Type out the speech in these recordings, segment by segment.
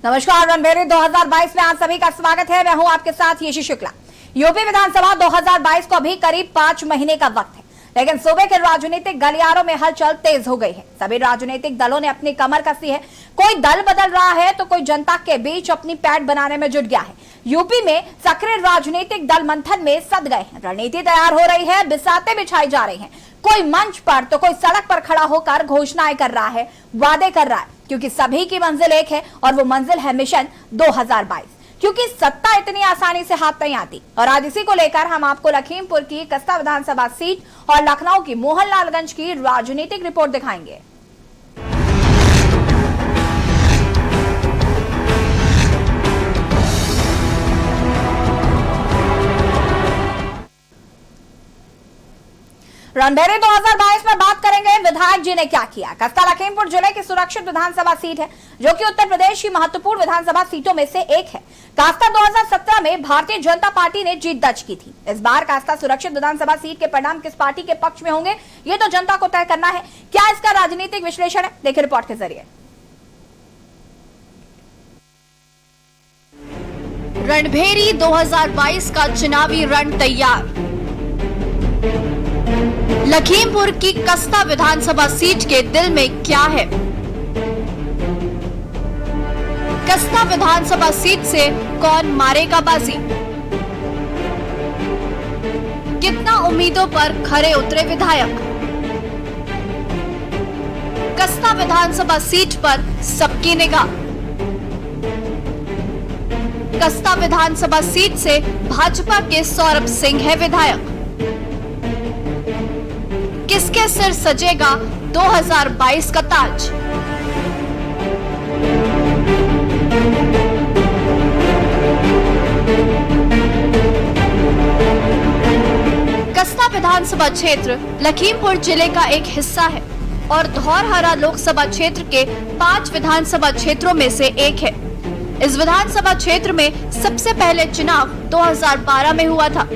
नमस्कार, रणभेरी 2022 में आप सभी का स्वागत है। मैं हूं आपके साथ यशी शुक्ला। यूपी विधानसभा 2022 को अभी करीब 5 महीने का वक्त है, लेकिन सूबे के राजनीतिक गलियारों में हलचल तेज हो गई है। सभी राजनीतिक दलों ने अपनी कमर कसी है। कोई दल बदल रहा है तो कोई जनता के बीच अपनी पैठ बनाने में जुट गया है। यूपी में सक्रिय राजनीतिक दल मंथन में सद गए हैं। रणनीति तैयार हो रही है, बिसातें बिछाई जा रही हैं। कोई मंच पर तो कोई सड़क पर खड़ा होकर घोषणाएं कर रहा है, वादे कर रहा है, क्योंकि सभी की मंजिल एक है और वो मंजिल है मिशन 2022। क्योंकि सत्ता इतनी आसानी से हाथ नहीं आती। और आज इसी को लेकर हम आपको लखीमपुर की कस्ता विधानसभा सीट और लखनऊ की मोहनलालगंज की राजनीतिक रिपोर्ट दिखाएंगे। रणभेरी 2022 में बात करेंगे विधायक जी ने क्या किया। कस्ता लखीमपुर जिले की सुरक्षित विधानसभा सीट है, जो कि उत्तर प्रदेश की महत्वपूर्ण विधानसभा सीटों में से एक है। कास्ता 2017 में भारतीय जनता पार्टी ने जीत दर्ज की थी। इस बार कास्ता सुरक्षित विधानसभा सीट के परिणाम किस पार्टी के पक्ष में होंगे, ये तो जनता को तय करना है। क्या इसका राजनीतिक विश्लेषण है, देखिए रिपोर्ट के जरिए। रणभेरी 2022 का चुनावी रण तैयार। लखीमपुर की कस्ता विधानसभा सीट के दिल में क्या है? कस्ता विधानसभा सीट से कौन मारेगा बाजी? कितना उम्मीदों पर खरे उतरे विधायक? कस्ता विधानसभा सीट पर सबकी निगाह। कस्ता विधानसभा सीट से भाजपा के सौरभ सिंह है विधायक। किसके सिर सजेगा 2022 का ताज? कस्ता विधानसभा क्षेत्र लखीमपुर जिले का एक हिस्सा है और धौरहरा लोकसभा क्षेत्र के 5 विधानसभा क्षेत्रों में से एक है। इस विधानसभा क्षेत्र में सबसे पहले चुनाव 2012 में हुआ था।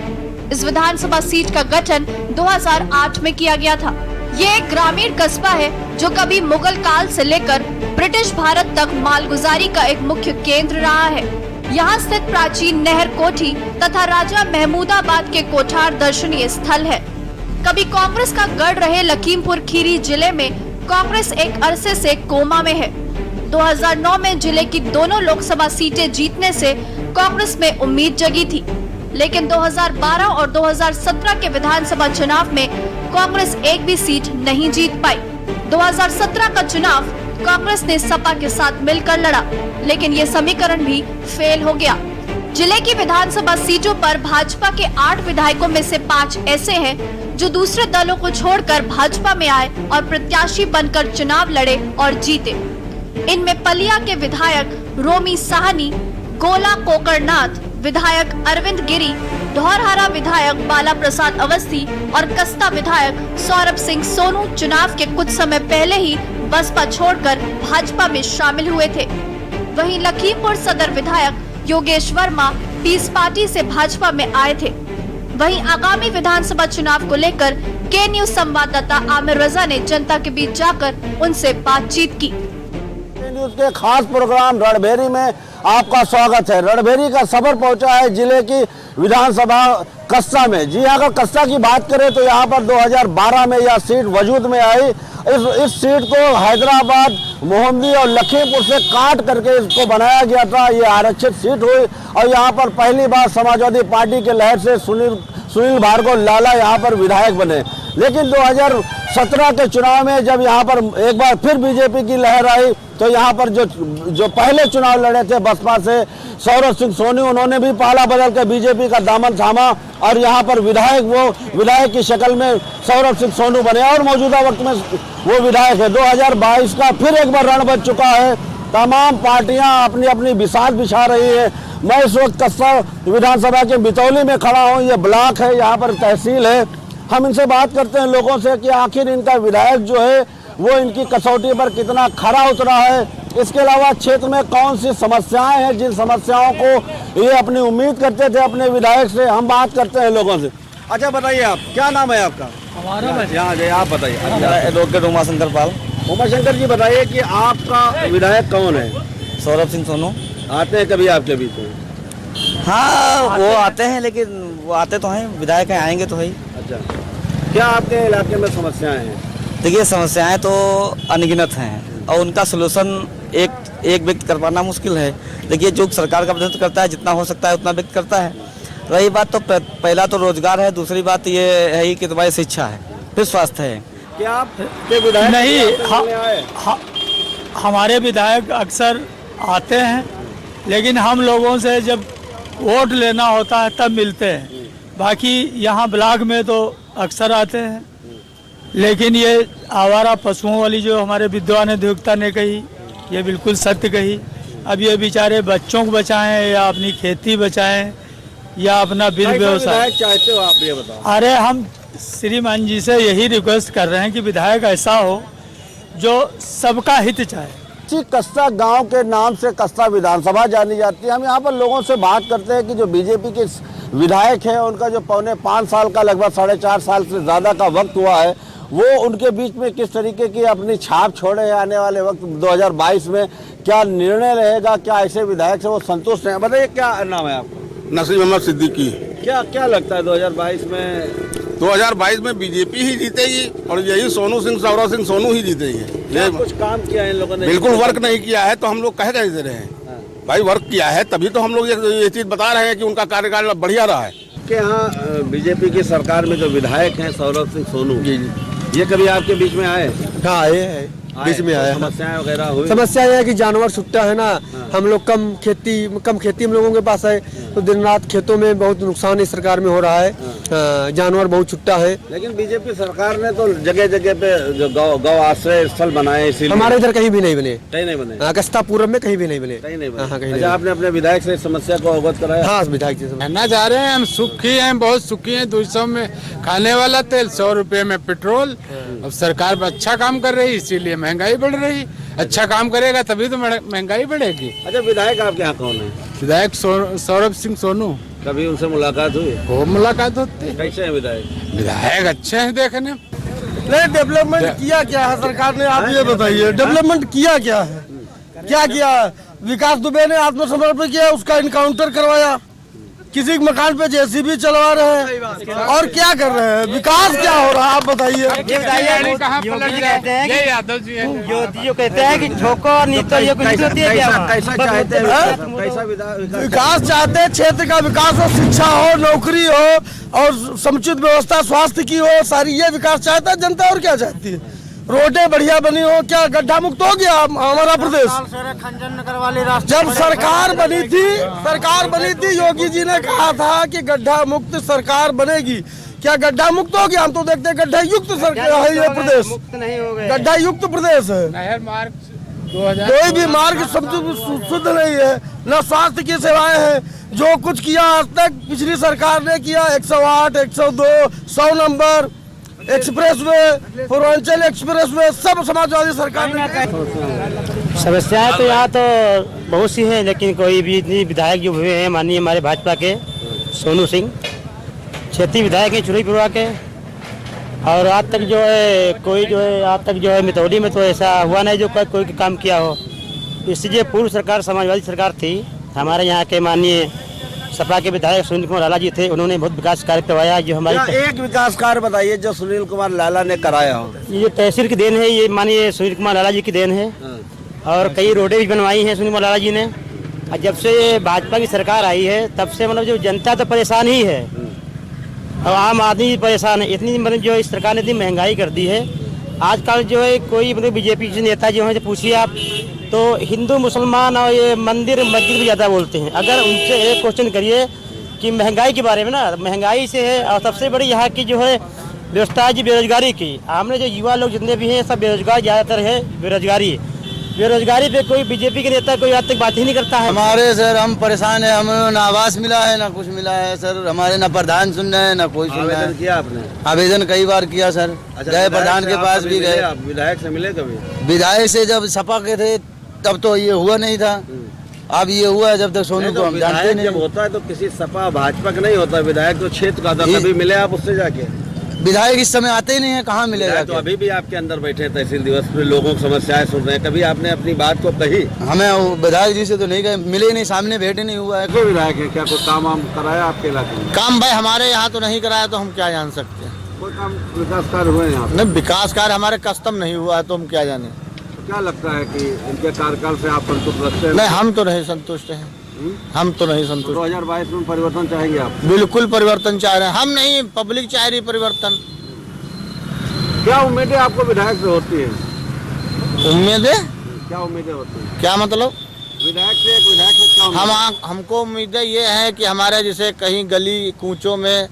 इस विधानसभा सीट का गठन 2008 में किया गया था। ये एक ग्रामीण कस्बा है जो कभी मुगल काल से लेकर ब्रिटिश भारत तक मालगुजारी का एक मुख्य केंद्र रहा है। यहाँ स्थित प्राचीन नहर कोठी तथा राजा महमूदाबाद के कोठार दर्शनीय स्थल है। कभी कांग्रेस का गढ़ रहे लखीमपुर खीरी जिले में कांग्रेस एक अरसे से कोमा में है। 2009 में जिले की दोनों लोकसभा सीटें जीतने से कांग्रेस में उम्मीद जगी थी, लेकिन 2012 और 2017 के विधानसभा चुनाव में कांग्रेस एक भी सीट नहीं जीत पाई। 2017 का चुनाव कांग्रेस ने सपा के साथ मिलकर लड़ा, लेकिन ये समीकरण भी फेल हो गया। जिले की विधानसभा सीटों पर भाजपा के 8 विधायकों में से 5 ऐसे हैं जो दूसरे दलों को छोड़कर भाजपा में आए और प्रत्याशी बनकर चुनाव लड़े और जीते। इनमें पलिया के विधायक रोमी साहनी, गोला कोकरनाथ विधायक अरविंद गिरी, धौरहरा विधायक बाला प्रसाद अवस्थी और कस्ता विधायक सौरभ सिंह सोनू चुनाव के कुछ समय पहले ही बसपा छोड़कर भाजपा में शामिल हुए थे। वहीं लखीमपुर सदर विधायक योगेश वर्मा पीस पार्टी से भाजपा में आए थे। वहीं आगामी विधानसभा चुनाव को लेकर के न्यूज संवाददाता आमिर रजा ने जनता के बीच जाकर उनसे बातचीत की। न्यूज के खास प्रोग्राम रणभेरी में आपका स्वागत है। रणभेरी का सफर पहुंचा है जिले की विधानसभा कस्ता में। जी अगर कस्ता की बात करें तो यहाँ पर 2012 में यह सीट वजूद में आई। इस सीट को हैदराबाद, मोहम्मदी और लखीमपुर से काट करके इसको बनाया गया था। ये आरक्षित सीट हुई और यहाँ पर पहली बार समाजवादी पार्टी के लहर से सुनील भार्गव लाला यहाँ पर विधायक बने। लेकिन 2017 के चुनाव में जब यहाँ पर एक बार फिर बीजेपी की लहर आई तो यहाँ पर जो पहले चुनाव लड़े थे बसपा से सौरभ सिंह सोनू, उन्होंने भी पाला बदल के बीजेपी का दामन थामा और यहाँ पर विधायक की शक्ल में सौरभ सिंह सोनू बने और मौजूदा वक्त में वो विधायक है। 2022 का फिर एक बार रण बज चुका है। तमाम पार्टियां अपनी अपनी बिसात बिछा रही है। मैं इस वक्त कस्ता विधानसभा के बितौली में खड़ा हूँ। ये ब्लॉक है, यहाँ पर तहसील है। हम इनसे बात करते हैं लोगों से कि आखिर इनका विधायक जो है वो इनकी कसौटी पर कितना खरा उतरा है। इसके अलावा क्षेत्र में कौन सी समस्याएं हैं जिन समस्याओं को ये अपनी उम्मीद करते थे अपने विधायक से। हम बात करते हैं लोगों से। अच्छा बताइए, आप क्या नाम है आपका? हमारा आप बताइए। एडवोकेट उमाशंकर पाल। उमाशंकर जी बताइए कि आपका विधायक कौन है? सौरभ सिंह सोनू। आते हैं कभी आपके बीच में? हाँ वो आते हैं, लेकिन वो आते तो हैं, विधायक हैं, आएंगे तो है ही। अच्छा, क्या आपके इलाके में समस्याएं हैं? देखिए समस्याएं तो अनगिनत हैं और उनका सलूशन एक व्यक्ति कर पाना मुश्किल है। देखिए जो सरकार का प्रतिनिधित्व करता है, जितना हो सकता है उतना व्यक्त करता है। रही बात तो पहला तो रोजगार है, दूसरी बात ये है ही कि तुम्हारी शिक्षा है, फिर स्वास्थ्य है। क्या आपके विधायक नहीं, आपसे मिलने आए? हमारे विधायक अक्सर आते हैं, लेकिन हम लोगों से जब वोट लेना होता है तब मिलते हैं। बाकी यहाँ ब्लॉक में तो अक्सर आते हैं, लेकिन ये आवारा पशुओं वाली जो हमारे विद्वान अधिवक्ता ने कही, ये बिल्कुल सत्य कही। अब ये बेचारे बच्चों को बचाएं या अपनी खेती बचाएं या अपना बिल व्यवसाय। विधायक चाहते हो आप, ये बताओ। अरे हम श्रीमान जी से यही रिक्वेस्ट कर रहे हैं कि विधायक ऐसा हो जो सबका हित चाहे। कस्ता गांव के नाम से कस्ता विधानसभा जानी जाती है। हम यहाँ पर लोगों से बात करते हैं कि जो बीजेपी के विधायक हैं, उनका जो 4.25 साल का, लगभग 4.5 साल से ज़्यादा का वक्त हुआ है, वो उनके बीच में किस तरीके की अपनी छाप छोड़े हैं। आने वाले वक्त 2022 में क्या निर्णय रहेगा, क्या ऐसे विधायक से वो संतुष्ट हैं? बताइए, क्या नाम है आपका? नसीम अहमद सिद्दीकी। क्या लगता है 2022 में? 2022 में बीजेपी ही जीतेगी और यही सोनू सिंह, सौरभ सिंह सोनू ही जीतेंगे। ये कुछ काम किया है इन लोगों ने? बिल्कुल वर्क नहीं किया है तो हम लोग कह कैसे रहे हैं? भाई वर्क किया है तभी तो हम लोग ये चीज बता रहे हैं कि उनका कार्यकाल बढ़िया रहा है। के यहाँ बीजेपी की सरकार में जो विधायक हैं सौरभ सिंह सोनू, ये कभी आपके बीच में आए? हाँ आए हैं, बीच में आया। समस्याएं वगैरह हुई? समस्या यह है कि जानवर छुट्टा है ना, हम लोग कम खेती हम लोगों के पास है, तो दिन रात खेतों में बहुत नुकसान इस सरकार में हो रहा है। जानवर बहुत छुट्टा है। लेकिन बीजेपी सरकार ने तो जगह जगह पे जो गौ आश्रय स्थल बनाए, इसीलिए हमारे इधर कहीं भी नहीं बने। कहीं नहीं बने? कस्ता पूरब में कहीं भी नहीं बने। कहीं नहीं बने? हाँ, कहीं अच्छा, आपने अपने विधायक से इस समस्या को अवगत कराया? हाँ, विधायक जी कहना चाह रहे हैं हम सुखी हैं, बहुत सुखी हैं। 200 में खाने वाला तेल, 100 रुपए में पेट्रोल। अब सरकार अच्छा काम कर रही है, इसीलिए महंगाई बढ़ रही। अच्छा काम करेगा तभी तो महंगाई बढ़ेगी। अच्छा, विधायक आपके यहाँ कौन है? विधायक सौरभ सिंह सोनू। कभी उनसे मुलाकात हुई? वो मुलाकात होती है। कैसे हैं विधायक? विधायक अच्छे हैं देखने। नहीं, डेवलपमेंट किया क्या है सरकार ने, आप ये बताइए। डेवलपमेंट किया क्या है? क्या किया? विकास दुबे ने आत्मसमर्पण किया, उसका इनकाउंटर करवाया, किसी के मकान पे जेसीबी चलवा रहे हैं, और क्या कर रहे हैं? विकास क्या हो रहा है आप बताइए। जो कहते हैं कि ठोको नीतो, ये कुछ होती है क्या? कैसा चाहते हैं? कैसा विकास चाहते हैं? क्षेत्र का विकास हो, शिक्षा हो, नौकरी हो और समुचित व्यवस्था स्वास्थ्य की हो, सारी ये विकास चाहता है जनता। और क्या चाहती है? रोडें बढ़िया बनी हो, क्या गड्ढा मुक्त हो गया हमारा प्रदेश? जब सरकार बनी थी योगी जी ने कहा था कि गड्ढा मुक्त सरकार बनेगी। क्या गड्ढा मुक्त हो गया? हम तो देखते हैं गड्ढा युक्त सरकार है ये प्रदेश, गड्ढा युक्त प्रदेश है। नहर मार्ग कोई भी मार्ग शुद्ध नहीं है, न स्वास्थ्य की सेवाएं हैं। जो कुछ किया आज तक पिछली सरकार ने किया, 108, 102, 100 number express way, Purvanchal express way, सब समाजवादी सरकार ने। समस्याएं तो यहाँ तो बहुत सी हैं, लेकिन कोई भी इतनी विधायक जो हुए हैं माननीय हमारे भाजपा के सोनू सिंह, क्षेत्रीय विधायक हैं चुरईपुरवा के, और आज तक जो है कोई जो है आज तक जो है मितौली में तो ऐसा हुआ नहीं जो कोई काम किया हो। इसलिए पूर्व सरकार समाजवादी सरकार थी, हमारे यहाँ के माननीय सपा के विधायक सुनील कुमार लाला जी थे, उन्होंने बहुत विकास कार्य करवाया। जो हमारे एक विकास कार्य बताइए जो सुनील कुमार लाला ने कराया हो। ये तहसील की देन है, ये माननीय सुनील कुमार लाला जी की देन है। और कई रोडें भी बनवाई हैं सुनील कुमार लाला जी ने। और जब से भाजपा की सरकार आई है तब से मतलब जो जनता तो परेशान ही है और आम आदमी भी परेशान है। इतनी मतलब जो इस सरकार ने इतनी महंगाई कर दी है। आजकल जो है कोई मतलब बीजेपी के नेता जो है, पूछिए आप, तो हिंदू मुसलमान और ये मंदिर मस्जिद भी ज़्यादा बोलते हैं। अगर उनसे एक क्वेश्चन करिए कि महंगाई के बारे में ना, महंगाई से है। और सबसे बड़ी यहाँ की जो है व्यवस्था है जी बेरोजगारी की। हमने जो युवा लोग जितने भी हैं सब बेरोजगार ज़्यादातर है। बेरोजगारी पे कोई बीजेपी के नेता कोई आज तक बात ही नहीं करता है। हमारे सर हम परेशान है, हमें ना आवास मिला है ना कुछ मिला है सर। हमारे ना प्रधान सुन रहे हैं ना कोई सुन रहा है। किया आपने? आवेदन कई बार किया सर। गए प्रधान के पास भी गए। विधायक से मिले कभी? विधायक से जब सपा के थे तब तो ये हुआ नहीं था, अब ये हुआ है। जब तक सोनू को हम जानते नहीं। जब होता है तो किसी सपा भाजपा का नहीं होता, विधायक तो क्षेत्र का था। कभी मिले आप उससे जाके? विधायक इस समय आते ही नहीं है, कहाँ मिलेगा? तो अभी भी आपके अंदर बैठे तहसील दिवस पे लोगों की समस्याएं सुन रहे हैं, कभी आपने अपनी बात को कही? हमें विधायक जी से तो नहीं गए, मिले नहीं, सामने भेंट ही नहीं हुआ है। क्यों विधायक है, क्या कोई काम वाम कराया आपके इलाके में? काम भाई हमारे यहाँ तो नहीं कराया, तो हम क्या जान सकते हैं? कोई काम विकास कार्य हुए यहाँ पे? नहीं, विकास कार्य हमारे कस्टम नहीं हुआ है, तो हम क्या जाने। क्या लगता है कि इनके कार्यकाल से आप संतुष्ट रखते हैं? नहीं, हम तो नहीं संतुष्ट हैं, हम तो नहीं संतुष्ट। 2022 में परिवर्तन चाहेंगे आप? बिल्कुल परिवर्तन चाह रहे हैं हम, नहीं पब्लिक चाह रही परिवर्तन। क्या उम्मीदें आपको विधायक से होती है? उम्मीदें क्या उम्मीदें होती है? क्या मतलब? विधायक से क्या उम्मीदें? हमको उम्मीदें ये है कि हमारे जैसे कहीं गली कूचों में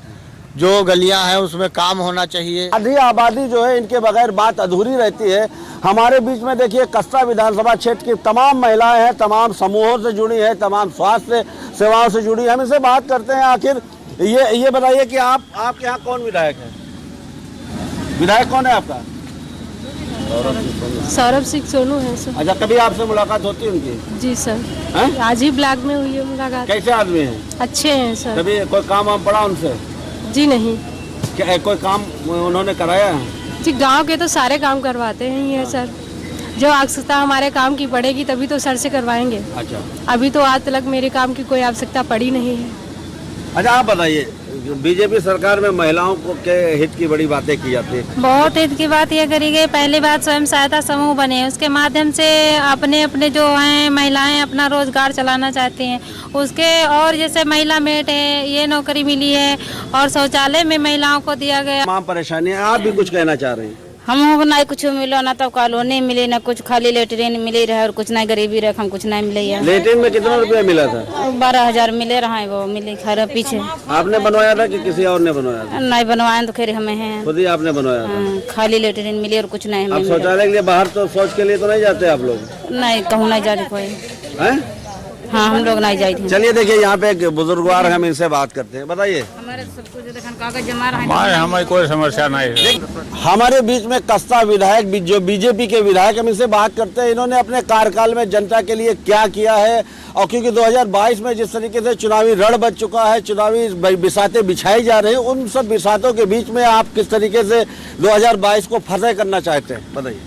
जो गलियां हैं उसमें काम होना चाहिए। आधी आबादी जो है इनके बगैर बात अधूरी रहती है। हमारे बीच में देखिए कस्ता विधानसभा क्षेत्र की तमाम महिलाएं हैं, तमाम समूहों से जुड़ी हैं, तमाम स्वास्थ्य सेवाओं से जुड़ी। हम इनसे बात करते हैं, आखिर ये बताइए कि आपके यहाँ कौन विधायक है? विधायक कौन है आपका? सौरभ सिंह सोनू है सर। अच्छा, कभी आपसे मुलाकात होती है उनकी? जी सर, है? आज ही ब्लॉक में हुई है मुलाकात। कैसे आदमी हैं? अच्छे हैं सर। कभी कोई काम वाम पड़ा उनसे? जी नहीं। क्या कोई काम उन्होंने कराया है? जी गांव के तो सारे काम करवाते हैं ये सर। जब आवश्यकता हमारे काम की पड़ेगी तभी तो सर से करवाएंगे। अच्छा, अभी तो आज तक मेरे काम की कोई आवश्यकता पड़ी नहीं है। अच्छा आप बताइए, बीजेपी सरकार में महिलाओं को के हित की बड़ी बातें की जाती है। बहुत हित की बात यह करी गई। पहली बात स्वयं सहायता समूह बने, उसके माध्यम से अपने अपने जो हैं महिलाएं अपना रोजगार चलाना चाहती हैं उसके, और जैसे महिला मेट है ये नौकरी मिली है, और शौचालय में महिलाओं को दिया गया। तमाम परेशानियां, आप भी कुछ कहना चाह रहे हैं? हम ना कुछ मिलो, ना तो कॉलोनी मिले, ना कुछ खाली लेटरिन मिले रहे, और कुछ ना गरीबी रख हम कुछ नहीं मिले है। लेटरिन में कितना रुपया मिला था? 12,000 मिले रहा है, वो मिले खैर पीछे। आपने बनवाया था कि किसी और ने बनवाया था? नहीं बनवाए तो खैर हमें है, खुद ही आपने बनवाया था? खाली लेटरिन मिले और कुछ नहीं अब हमें। शौचालय के लिए बाहर तो शौच के लिए तो नहीं जाते आप लोग? नहीं, कहूँ नहीं जाते कोई। हैं? हाँ, हम लोग नहीं जाते। चलिए देखिए, यहाँ पे एक बुजुर्गवार, हम इनसे बात करते हैं। बताइए। हमारे सब कुछ कागज जमा रहा है, हमारी कोई समस्या नहीं है। हमारे बीच में कस्ता विधायक जो बीजेपी के विधायक, हम इनसे बात करते हैं इन्होंने अपने कार्यकाल में जनता के लिए क्या किया है। और क्योंकि 2022 में जिस तरीके से चुनावी रण बच चुका है, चुनावी बिसातें बिछाई जा रही हैं, उन सब बिसातों के बीच में आप किस तरीके से 2022 को फतेह करना चाहते हैं, बताइए।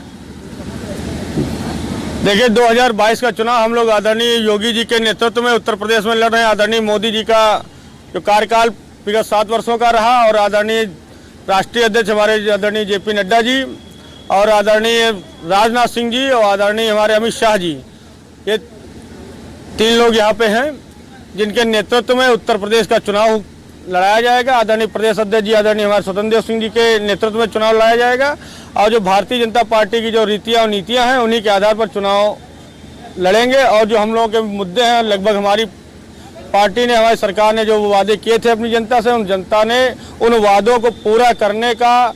देखिए 2022 का चुनाव हम लोग आदरणीय योगी जी के नेतृत्व में उत्तर प्रदेश में लड़ रहे हैं। आदरणीय मोदी जी का जो कार्यकाल विगत 7 वर्षों का रहा, और आदरणीय राष्ट्रीय अध्यक्ष हमारे आदरणीय JP नड्डा जी, और आदरणीय राजनाथ सिंह जी, और आदरणीय हमारे अमित शाह जी, ये 3 लोग यहाँ पे हैं जिनके नेतृत्व में उत्तर प्रदेश का चुनाव लड़ाया जाएगा। आदरणीय प्रदेश अध्यक्ष जी आदरणीय हमारे स्वतंत्र देव सिंह जी के नेतृत्व में चुनाव लड़ाया जाएगा, और जो भारतीय जनता पार्टी की जो रीतियाँ और नीतियाँ हैं उन्हीं के आधार पर चुनाव लड़ेंगे। और जो हम लोगों के मुद्दे हैं, लगभग हमारी पार्टी ने, हमारी सरकार ने जो वादे किए थे अपनी जनता से, उन जनता ने उन वादों को पूरा करने का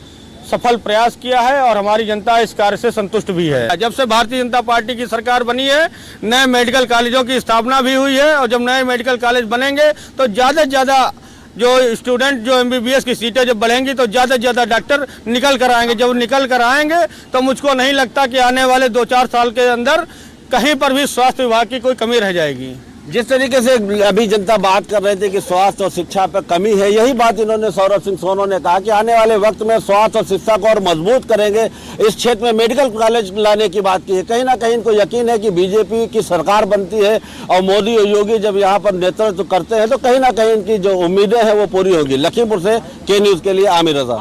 सफल प्रयास किया है, और हमारी जनता इस कार्य से संतुष्ट भी है। जब से भारतीय जनता पार्टी की सरकार बनी है, नए मेडिकल कॉलेजों की स्थापना भी हुई है, और जब नए मेडिकल कॉलेज बनेंगे तो ज़्यादा से ज़्यादा जो स्टूडेंट, जो MBBS की सीटें जब बढ़ेंगी तो ज़्यादा से ज़्यादा डॉक्टर निकल कर आएंगे। जब निकल कर आएंगे तो मुझको नहीं लगता कि आने वाले 2-4 साल के अंदर कहीं पर भी स्वास्थ्य विभाग की कोई कमी रह जाएगी। जिस तरीके से अभी जनता बात कर रहे थे कि स्वास्थ्य और शिक्षा पर कमी है, यही बात इन्होंने सौरभ सिंह सोनू ने कहा कि आने वाले वक्त में स्वास्थ्य और शिक्षा को और मजबूत करेंगे। इस क्षेत्र में मेडिकल कॉलेज लाने की बात की है। कहीं ना कहीं इनको यकीन है कि बीजेपी की सरकार बनती है और मोदी और योगी जब यहाँ पर नेतृत्व करते हैं तो कहीं ना कहीं इनकी जो उम्मीदें हैं वो पूरी होगी। लखीमपुर से के न्यूज़ के लिए आमिर रजा।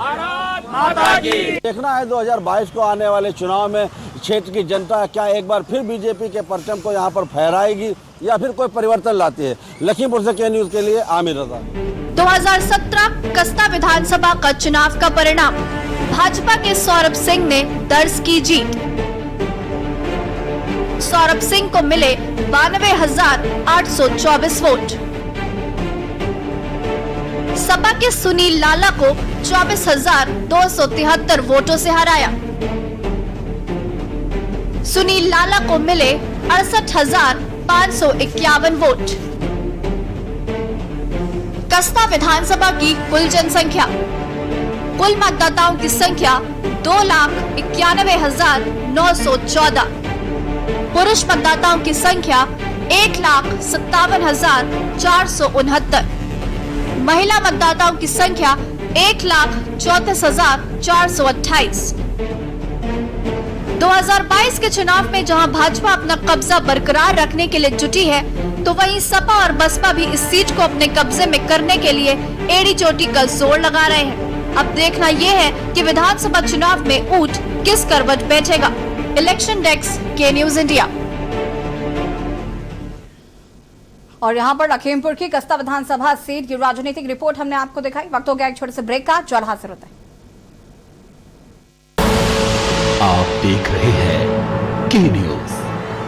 देखना है 2022 को आने वाले चुनाव में क्षेत्र की जनता क्या एक बार फिर बीजेपी के परचम को यहाँ पर फहराएगी या फिर कोई परिवर्तन लाती है। लखीमपुर से के न्यूज़ के लिए आमिर रजा। 2017 कस्ता विधानसभा का चुनाव का परिणाम, भाजपा के सौरभ सिंह ने दर्ज की जीत। सौरभ सिंह को मिले 92,824 वोट। सपा के सुनील लाला को 24,273 वोटों से हराया। सुनील लाला को मिले 68,551 वोट। कस्ता विधानसभा की कुल जनसंख्या, कुल मतदाताओं की संख्या 2,91,914। पुरुष मतदाताओं की संख्या 1,57,469। महिला मतदाताओं की संख्या 1,34,428। 2022 के चुनाव में जहां भाजपा अपना कब्जा बरकरार रखने के लिए जुटी है, तो वहीं सपा और बसपा भी इस सीट को अपने कब्जे में करने के लिए एड़ी चोटी का जोर लगा रहे हैं। अब देखना यह है कि विधानसभा चुनाव में ऊंट किस करवट बैठेगा। इलेक्शन डेस्क, के न्यूज इंडिया। और यहाँ पर लखीमपुर की कस्ता विधानसभा सीट की राजनीतिक रिपोर्ट हमने आपको दिखाई। वक्त हो गया एक छोटे से ब्रेक का, जल्द हाजिर होता है। आप देख रहे हैं के न्यूज,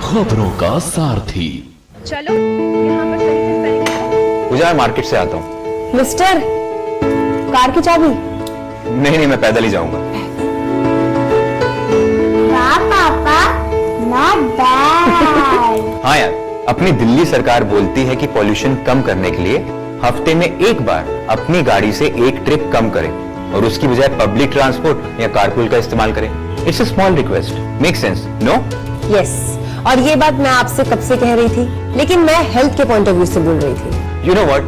खबरों का सारथी। चलो यहाँ पर सही से स्पेलिंग लिखो। पूजा, मैं मार्केट से आता हूँ। मिस्टर, कार की चाबी? नहीं, मैं पैदल ही जाऊंगा। पापा, नॉट बैड। हाँ यार, अपनी दिल्ली सरकार बोलती है कि पॉल्यूशन कम करने के लिए हफ्ते में एक बार अपनी गाड़ी से एक ट्रिप कम करें और उसकी बजाय पब्लिक ट्रांसपोर्ट या कारपूल का इस्तेमाल करें। It's a small request, make sense, no? Yes, और ये बात मैं आपसे कब से कह रही थी, लेकिन मैं हेल्थ के पॉइंट ऑफ व्यू से बोल रही थी। यू नो व्हाट,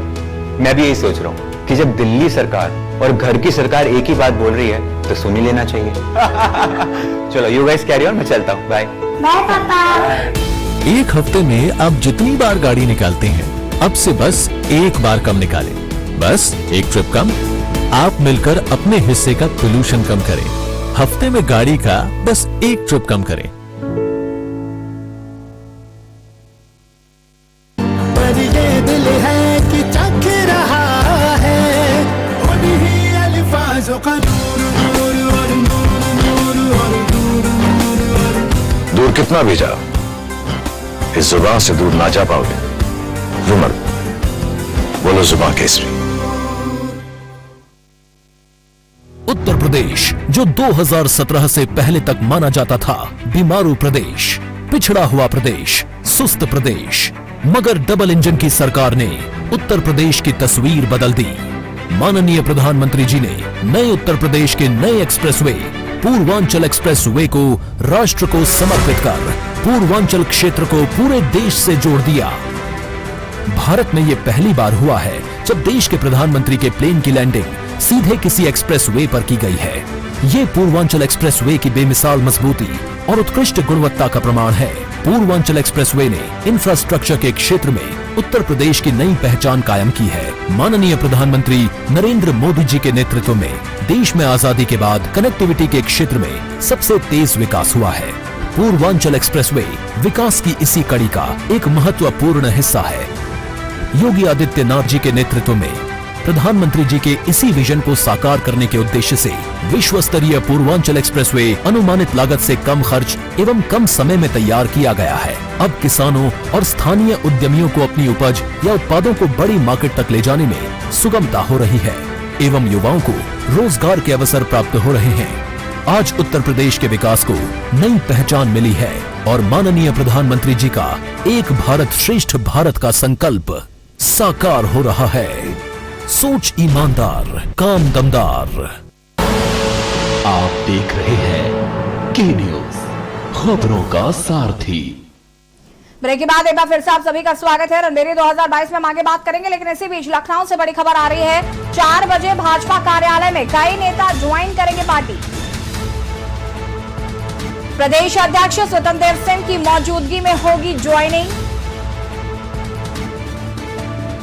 मैं भी यही सोच रहा हूँ कि जब दिल्ली सरकार और घर की सरकार एक ही बात बोल रही है तो सुन ही लेना चाहिए। चलो यू गाइस कैरी ऑन, मैं चलता हूँ, बाय। बाय पापा। एक हफ्ते में आप जितनी बार गाड़ी निकालते हैं, अब से बस एक बार कम निकालें। बस एक ट्रिप कम, आप मिलकर अपने हिस्से का पोल्यूशन कम करें। हफ्ते में गाड़ी का बस एक ट्रिप कम करें। पर ये दिल है कि चख रहा है उन्हीं अल्फाजों का नूर, नूर और नूर, नूर और नूर, नूर और दूर कितना भी जाओ, इस जुबान से दूर ना जा पाओगे। रुमर बोलो, जुबान केसरी। उत्तर प्रदेश, जो 2017 से पहले तक माना जाता था बीमारू प्रदेश, पिछड़ा हुआ प्रदेश, सुस्त प्रदेश, मगर डबल इंजन की सरकार ने उत्तर प्रदेश की तस्वीर बदल दी। माननीय प्रधानमंत्री जी ने नए उत्तर प्रदेश के नए एक्सप्रेसवे पूर्वांचल एक्सप्रेसवे को राष्ट्र को समर्पित कर पूर्वांचल क्षेत्र को पूरे देश से जोड़ दिया। भारत में यह पहली बार हुआ है जब देश के प्रधानमंत्री के प्लेन की लैंडिंग सीधे किसी एक्सप्रेसवे पर की गई है। ये पूर्वांचल एक्सप्रेसवे की बेमिसाल मजबूती और उत्कृष्ट गुणवत्ता का प्रमाण है। पूर्वांचल एक्सप्रेसवे ने इंफ्रास्ट्रक्चर के क्षेत्र में उत्तर प्रदेश की नई पहचान कायम की है। माननीय प्रधानमंत्री नरेंद्र मोदी जी के नेतृत्व में देश में आजादी के बाद कनेक्टिविटी के क्षेत्र में सबसे तेज विकास हुआ है। पूर्वांचल एक्सप्रेसवे विकास की इसी कड़ी का एक महत्वपूर्ण हिस्सा है। योगी आदित्यनाथ जी के नेतृत्व में प्रधानमंत्री जी के इसी विजन को साकार करने के उद्देश्य से विश्व स्तरीय पूर्वांचल एक्सप्रेसवे अनुमानित लागत से कम खर्च एवं कम समय में तैयार किया गया है। अब किसानों और स्थानीय उद्यमियों को अपनी उपज या उत्पादों को बड़ी मार्केट तक ले जाने में सुगमता हो रही है एवं युवाओं को रोजगार के अवसर प्राप्त हो रहे हैं। आज उत्तर प्रदेश के विकास को नई पहचान मिली है और माननीय प्रधानमंत्री जी का एक भारत श्रेष्ठ भारत का संकल्प साकार हो रहा है। सोच ईमानदार, काम दमदार। आप देख रहे हैं के न्यूज, खबरों का सारथी। ब्रेक के बाद एक बार फिर से आप सभी का स्वागत है। रणबेरी 2022 में हम आगे बात करेंगे, लेकिन इसी बीच लखनऊ से बड़ी खबर आ रही है। 4 बजे भाजपा कार्यालय में कई नेता ज्वाइन करेंगे पार्टी। प्रदेश अध्यक्ष स्वतंत्र देव सिंह की मौजूदगी में होगी ज्वाइनिंग।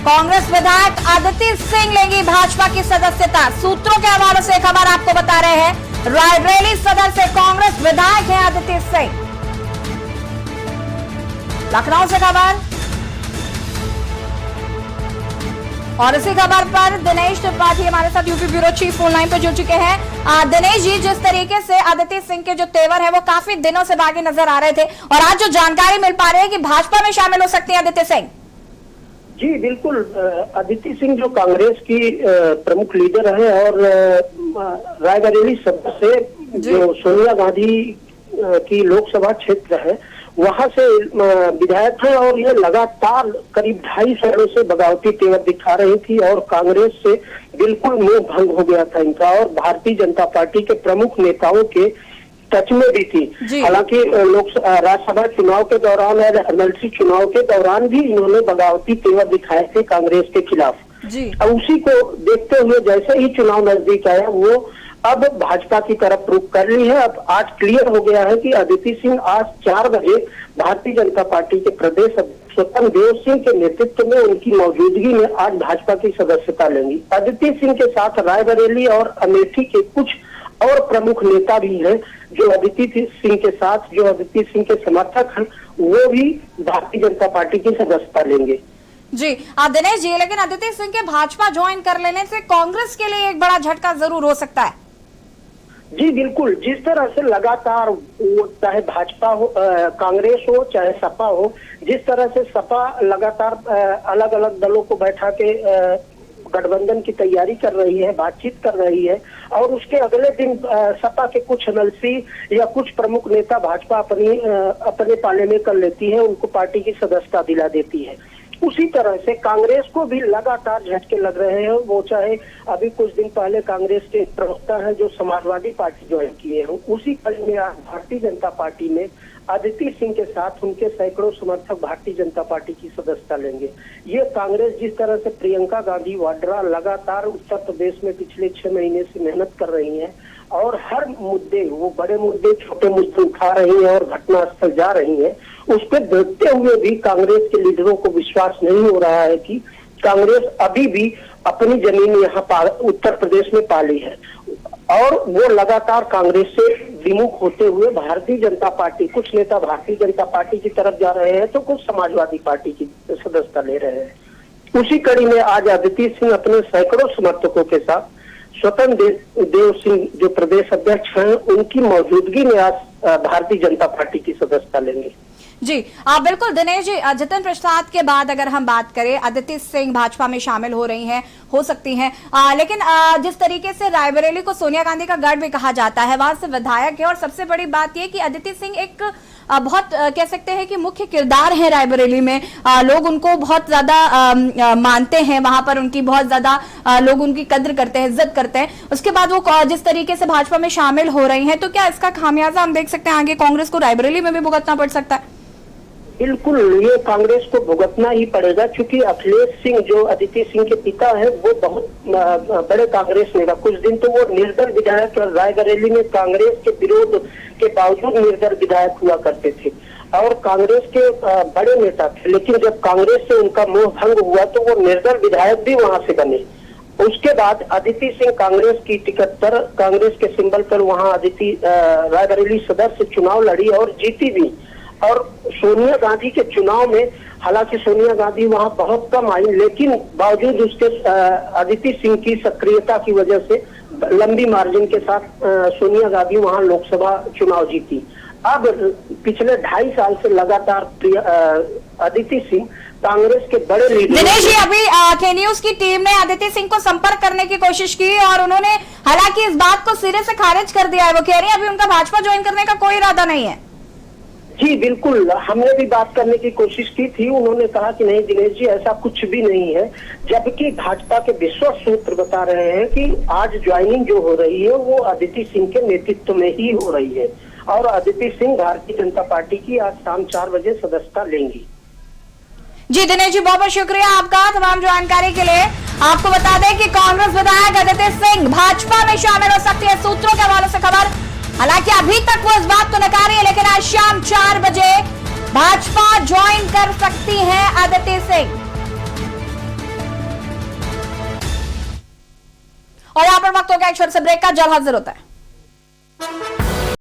कांग्रेस विधायक आदित्य सिंह लेंगी भाजपा की सदस्यता। सूत्रों के हवाले से खबर आपको बता रहे हैं। रायबरेली सदर से कांग्रेस विधायक हैं आदित्य सिंह। लखनऊ से खबर, और इसी खबर पर दिनेश त्रिपाठी हमारे साथ UP bureau chief phone line पर जुड़ चुके हैं। दिनेश जी, जिस तरीके से आदित्य सिंह के जो तेवर है वो काफी दिनों से बागी नजर आ रहे थे, और आज जो जानकारी मिल पा रही है कि भाजपा में शामिल हो सकती है आदित्य सिंह। जी बिल्कुल, आदित्य सिंह जो कांग्रेस की प्रमुख लीडर है और रायबरेली सदर से जो सोनिया गांधी की लोकसभा क्षेत्र है वहां से विधायक है, और ये लगातार करीब 2.5 सालों से बगावती तेवर दिखा रही थी और कांग्रेस से बिल्कुल मोह भंग हो गया था इनका, और भारतीय जनता पार्टी के प्रमुख नेताओं के टच में भी थी। हालांकि राज्यसभा चुनाव के दौरान और एमएलसी चुनाव के दौरान भी इन्होंने बगावती तेवर दिखाए थे कांग्रेस के खिलाफ। जी। उसी को देखते हुए जैसे ही चुनाव नजदीक आया वो अब भाजपा की तरफ रुख कर ली है। अब आज क्लियर हो गया है कि अदिति सिंह आज 4 बजे भारतीय जनता पार्टी के प्रदेश अध्यक्ष स्वतंत्र देव सिंह के नेतृत्व में उनकी मौजूदगी में आज भाजपा की सदस्यता लेंगी। अदिति सिंह के साथ रायबरेली और अमेठी के कुछ और प्रमुख नेता भी हैं जो अदिति सिंह के साथ, जो अदिति सिंह के समर्थक हैं, वो भी भारतीय जनता पार्टी की सदस्यता लेंगे। जी दिनेश जी, लेकिन अदिति सिंह के भाजपा ज्वाइन कर लेने से कांग्रेस के लिए एक बड़ा झटका जरूर हो सकता है। जी बिल्कुल, जिस तरह से लगातार चाहे भाजपा हो, कांग्रेस हो, चाहे सपा हो, जिस तरह से सपा लगातार अलग अलग दलों को बैठा के गठबंधन की तैयारी कर रही है, बातचीत कर रही है, और उसके अगले दिन सपा के कुछ एमएलसी या कुछ प्रमुख नेता भाजपा अपने पाले में कर लेती है, उनको पार्टी की सदस्यता दिला देती है। उसी तरह से कांग्रेस को भी लगातार झटके लग रहे हैं। वो चाहे अभी कुछ दिन पहले कांग्रेस के प्रवक्ता हैं जो समाजवादी पार्टी ज्वाइन किए हैं, उसी कड़ी में आज भारतीय जनता पार्टी में अदिति सिंह के साथ उनके सैकड़ों समर्थक भारतीय जनता पार्टी की सदस्यता लेंगे। ये कांग्रेस जिस तरह से प्रियंका गांधी वाड्रा लगातार उत्तर प्रदेश में पिछले 6 महीने से मेहनत कर रही हैं और हर मुद्दे, वो बड़े मुद्दे छोटे मुद्दे उठा रही है और घटनास्थल जा रही है, उस पर देखते हुए भी कांग्रेस के लीडरों को विश्वास नहीं हो रहा है कि कांग्रेस अभी भी अपनी जमीन यहाँ उत्तर प्रदेश में पाली है, और वो लगातार कांग्रेस से विमुख होते हुए भारतीय जनता पार्टी, कुछ नेता भारतीय जनता पार्टी की तरफ जा रहे हैं तो कुछ समाजवादी पार्टी की सदस्यता ले रहे हैं। उसी कड़ी में आज अदिति सिंह अपने सैकड़ों समर्थकों के साथ स्वतंत्र देव सिंह जो प्रदेश अध्यक्ष हैं, उनकी मौजूदगी में आज भारतीय जनता पार्टी की सदस्यता लेंगे। जी बिल्कुल दिनेश जी, जितिन प्रसाद के बाद अगर हम बात करें, अदिति सिंह भाजपा में शामिल हो रही हैं, हो सकती हैं, लेकिन जिस तरीके से रायबरेली को सोनिया गांधी का गढ़ भी कहा जाता है, वहां से विधायक है, और सबसे बड़ी बात यह कि अदिति सिंह एक बहुत कह सकते हैं कि मुख्य किरदार है रायबरेली में। लोग उनको बहुत ज्यादा मानते हैं, वहां पर उनकी बहुत ज्यादा लोग उनकी कद्र करते हैं, इज्जत करते हैं। उसके बाद वो जिस तरीके से भाजपा में शामिल हो रही हैं, तो क्या इसका खामियाजा हम देख सकते हैं आगे कांग्रेस को रायबरेली में भी भुगतना पड़ सकता है? बिल्कुल, ये कांग्रेस को भुगतना ही पड़ेगा, क्योंकि अखिलेश सिंह जो अदिति सिंह के पिता हैं वो बहुत बड़े कांग्रेस नेता, कुछ दिन तो वो निर्दल विधायक रायबरेली में कांग्रेस के विरोध के बावजूद निर्दल विधायक हुआ करते थे और कांग्रेस के बड़े नेता थे। लेकिन जब कांग्रेस से उनका मोह भंग हुआ तो वो निर्दल विधायक भी वहां से बने। उसके बाद अदिति सिंह कांग्रेस की टिकट पर, कांग्रेस के सिंबल पर वहां अदिति रायबरेली सदर से चुनाव लड़ी और जीती भी। और सोनिया गांधी के चुनाव में, हालांकि सोनिया गांधी वहां बहुत कम आई, लेकिन बावजूद उसके अदिति सिंह की सक्रियता की वजह से लंबी मार्जिन के साथ सोनिया गांधी वहां लोकसभा चुनाव जीती। अब पिछले 2.5 साल से लगातार अदिति सिंह कांग्रेस के बड़े लीडर। दिनेश जी, अभी के न्यूज की टीम ने अदिति सिंह को संपर्क करने की कोशिश की और उन्होंने हालांकि इस बात को सिरे से खारिज कर दिया है। वो कह रही है अभी उनका भाजपा ज्वाइन करने का कोई इरादा नहीं है। जी बिल्कुल, हमने भी बात करने की कोशिश की थी, उन्होंने कहा कि नहीं दिनेश जी, ऐसा कुछ भी नहीं है, जबकि भाजपा के विश्वस्त सूत्र बता रहे हैं कि आज ज्वाइनिंग जो हो रही है वो अदिति सिंह के नेतृत्व में ही हो रही है और अदिति सिंह भारतीय जनता पार्टी की आज शाम 4 बजे सदस्यता लेंगी। जी दिनेश जी, बहुत बहुत शुक्रिया आपका तमाम जानकारी के लिए। आपको बता दें कि कांग्रेस विधायक अदिति सिंह भाजपा में शामिल हो सकती है, सूत्रों के हवाले से खबर। हालांकि अभी तक वो इस बात को नकारी है, लेकिन आज शाम 4 बजे भाजपा ज्वाइन कर सकती हैं अदिति सिंह। और यहां पर वक्त हो गया एक छोटे से ब्रेक का, जल्द हाजिर होता है।